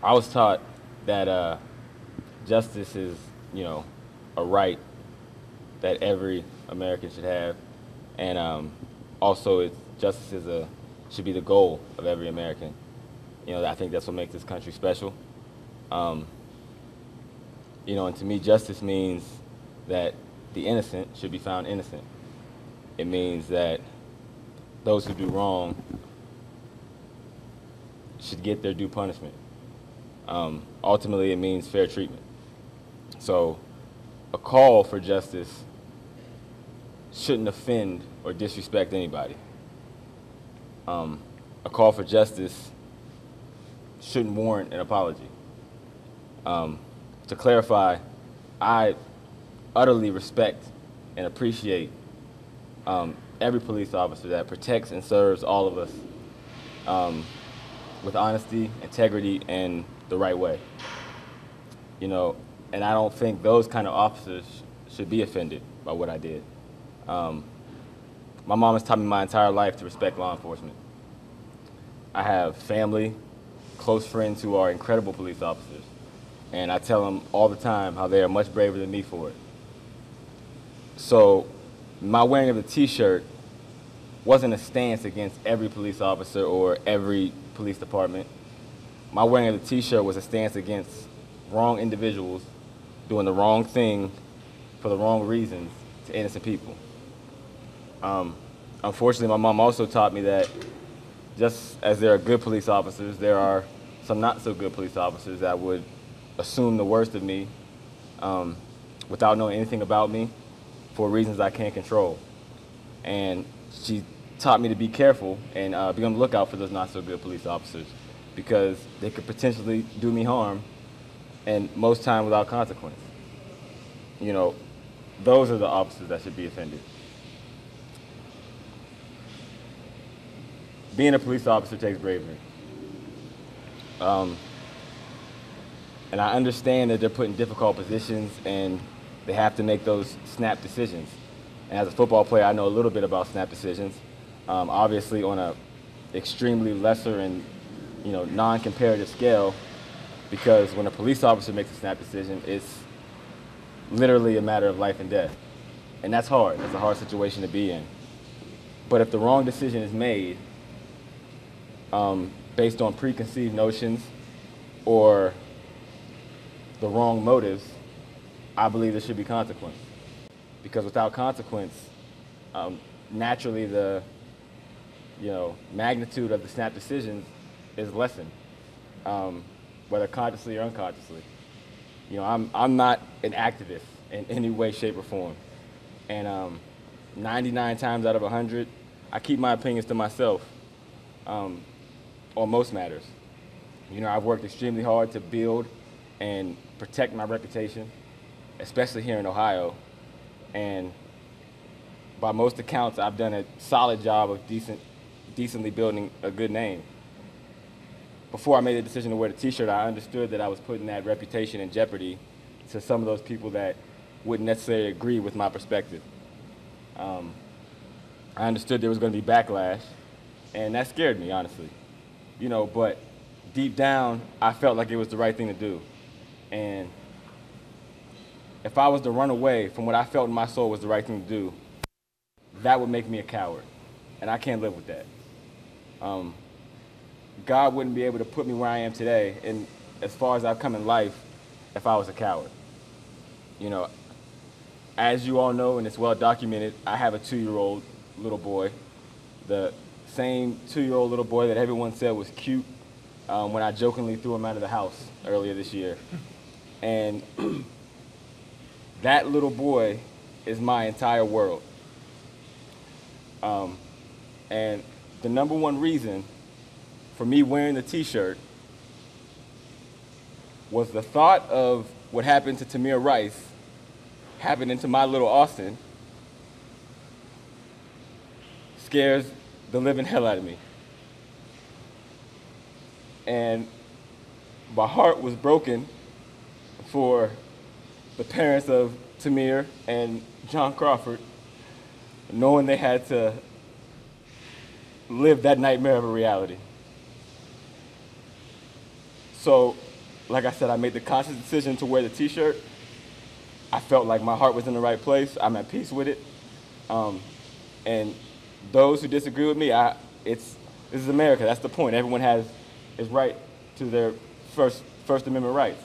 I was taught that justice is, a right that every American should have, and also justice should be the goal of every American. I think that's what makes this country special. Um, and to me, justice means that the innocent should be found innocent. It means that those who do wrong should get their due punishment. Ultimately, it means fair treatment. So, a call for justice shouldn't offend or disrespect anybody. A call for justice shouldn't warrant an apology. To clarify, I utterly respect and appreciate every police officer that protects and serves all of us with honesty, integrity, and the right way. And I don't think those kind of officers should be offended by what I did. My mom has taught me my entire life to respect law enforcement. I have family, close friends who are incredible police officers, and I tell them all the time how they are much braver than me for it. So my wearing of the T-shirt wasn't a stance against every police officer or every police department. My wearing of the T-shirt was a stance against wrong individuals doing the wrong thing for the wrong reasons to innocent people. Unfortunately, my mom also taught me that just as there are good police officers, there are some not so good police officers that would assume the worst of me without knowing anything about me for reasons I can't control. And she taught me to be careful and be on the lookout for those not so good police officers because they could potentially do me harm, and most time without consequence. Those are the officers that should be offended. Being a police officer takes bravery. And I understand that they're put in difficult positions and they have to make those snap decisions. And as a football player, I know a little bit about snap decisions. Obviously on a extremely lesser and non-comparative scale, because when a police officer makes a snap decision, it's literally a matter of life and death. And that's hard. That's a hard situation to be in. But if the wrong decision is made based on preconceived notions or the wrong motives, I believe there should be consequence. Because without consequence, naturally the magnitude of the snap decisions is lessened, whether consciously or unconsciously. I'm not an activist in any way, shape, or form. And 99 times out of 100, I keep my opinions to myself on most matters. I've worked extremely hard to build and protect my reputation, especially here in Ohio. And by most accounts, I've done a solid job of decently building a good name. Before I made the decision to wear the T-shirt, I understood that I was putting that reputation in jeopardy to some of those people that wouldn't necessarily agree with my perspective. I understood there was going to be backlash, and that scared me, honestly. But deep down, I felt like it was the right thing to do. And if I was to run away from what I felt in my soul was the right thing to do, that would make me a coward. And I can't live with that. God wouldn't be able to put me where I am today, and as far as I've come in life, if I was a coward. As you all know, and it's well documented, I have a 2-year-old little boy, the same 2-year-old little boy that everyone said was cute when I jokingly threw him out of the house earlier this year. And that little boy is my entire world. And the number one reason for me wearing the T-shirt was the thought of what happened to Tamir Rice happening to my little Austin scares the living hell out of me. And my heart was broken for the parents of Tamir and John Crawford, knowing they had to live that nightmare of a reality. So like I said, I made the conscious decision to wear the T-shirt. I felt like my heart was in the right place. I'm at peace with it. And those who disagree with me, this is America. That's the point. Everyone has his right to their First Amendment rights.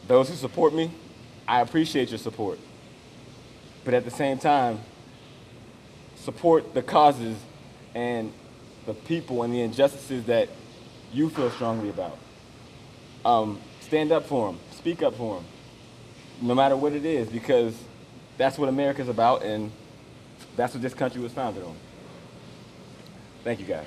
Those who support me, I appreciate your support. But at the same time, support the causes and the people and the injustices that you feel strongly about. Stand up for them. Speak up for them. No matter what it is, because that's what America's about, and that's what this country was founded on. Thank you, guys.